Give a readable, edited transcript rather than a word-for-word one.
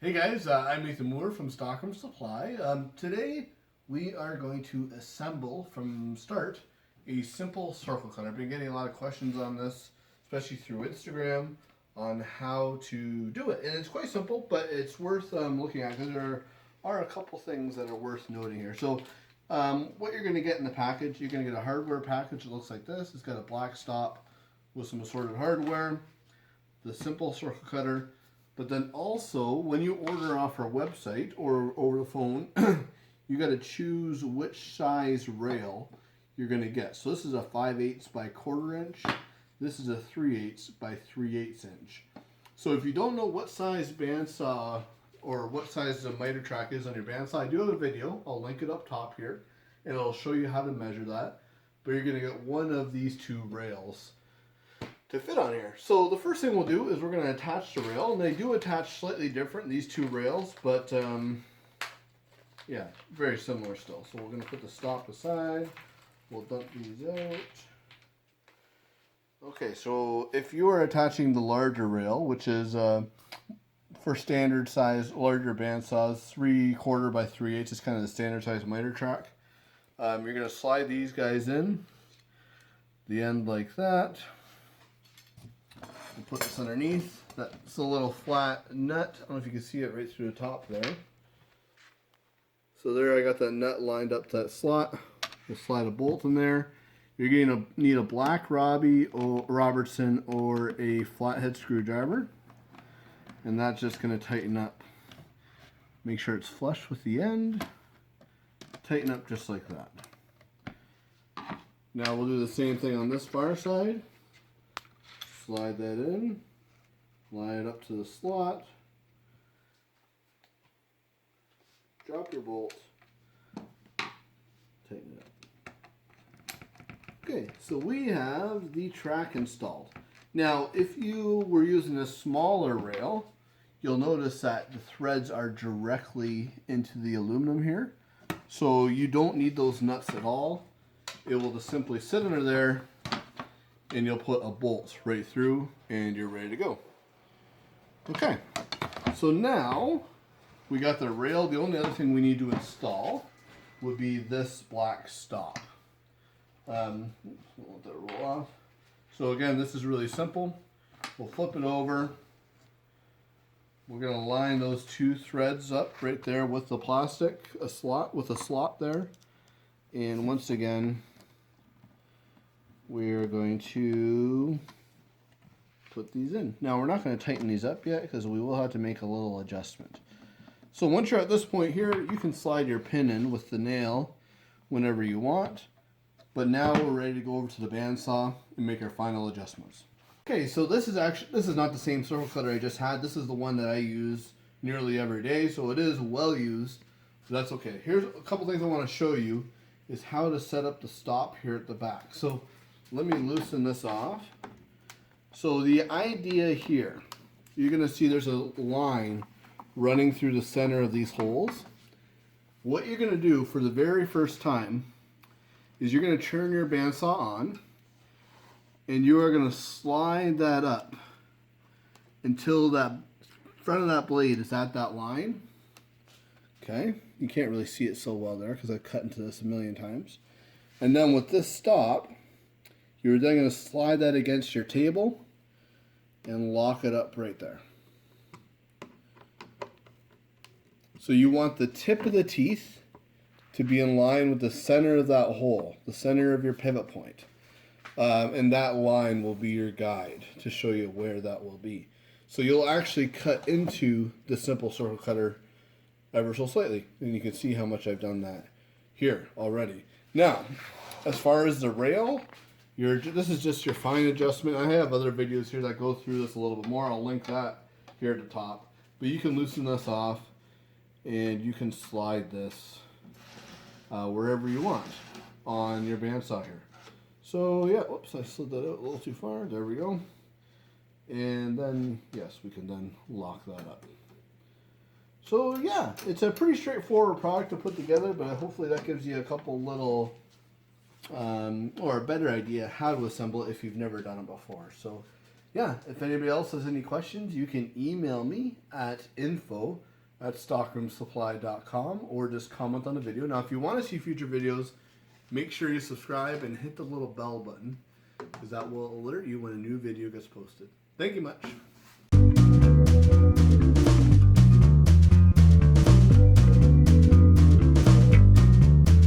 Hey guys, I'm Ethan Moore from Stockholm Supply. Today we are going to assemble from start a simple circle cutter. I've been getting a lot of questions on this, especially through Instagram, on how to do it. And it's quite simple, but it's worth looking at because there are a couple things that are worth noting here. So what you're going to get in the package, you're going to get a hardware package that looks like this. It's got a black stop with some assorted hardware, the simple circle cutter. But then also, when you order off our website or over the phone, you got to choose which size rail you're going to get. So this is a 5/8 by 1/4 inch. This is a 3/8 by 3/8 inch. So if you don't know what size bandsaw or what size the miter track is on your bandsaw, I do have a video. I'll link it up top here, and it'll show you how to measure that. But you're going to get one of these two rails to fit on here. So the first thing we'll do is we're going to attach the rail, and they do attach slightly different, these two rails, but yeah, very similar still. So we're going to put the stop aside, we'll dump these out. Okay, so if you are attaching the larger rail, which is for standard size larger bandsaws, 3/4 by 3/8 is kind of the standard size miter track. You're going to slide these guys in, the end like that. We'll put this underneath. That's a little flat nut. I don't know if you can see it right through the top there. So there I got that nut lined up to that slot. We'll slide a bolt in there. You're going to need a black Robbie or Robertson or a flathead screwdriver. And that's just going to tighten up. Make sure it's flush with the end. Tighten up just like that. Now we'll do the same thing on this far side. Slide that in, line it up to the slot, drop your bolt, tighten it up. Okay, so we have the track installed. Now, if you were using a smaller rail, you'll notice that the threads are directly into the aluminum here. So you don't need those nuts at all. It will just simply sit under there, and you'll put a bolt right through and you're ready to go. Okay, so now we got the rail. The only other thing we need to install would be this black stop. We'll let that roll off. So again, this is really simple. We'll flip it over. We're going to line those two threads up right there with the plastic, a slot there. And once again, we're going to put these in. Now we're not going to tighten these up yet because we will have to make a little adjustment. So once you're at this point here, you can slide your pin in with the nail whenever you want. But now we're ready to go over to the bandsaw and make our final adjustments. Okay, so this is not the same circle cutter I just had. This is the one that I use nearly every day, so it is well used. So that's okay. Here's a couple things I want to show you is how to set up the stop here at the back. So let me loosen this off. So the idea here, you're going to see there's a line running through the center of these holes. What you're going to do for the very first time is you're going to turn your bandsaw on, and you are going to slide that up until that front of that blade is at that line. Okay, you can't really see it so well there because I've cut into this a million times. And then with this stop, you're then going to slide that against your table and lock it up right there. So you want the tip of the teeth to be in line with the center of that hole, the center of your pivot point. And that line will be your guide to show you where that will be. So you'll actually cut into the simple circle cutter ever so slightly. And you can see how much I've done that here already. Now, as far as the rail, this is just your fine adjustment. I have other videos here that go through this a little bit more. I'll link that here at the top. But you can loosen this off and you can slide this wherever you want on your bandsaw here. So yeah, whoops, I slid that out a little too far. There we go. And then, yes, we can then lock that up. So yeah, it's a pretty straightforward product to put together, but hopefully that gives you a couple little, or a better idea how to assemble it if you've never done it before. So yeah, if anybody else has any questions, you can email me at info at stockroomsupply.com, or just comment on the video. Now, if you want to see future videos, make sure you subscribe and hit the little bell button, because that will alert you when a new video gets posted. Thank you much.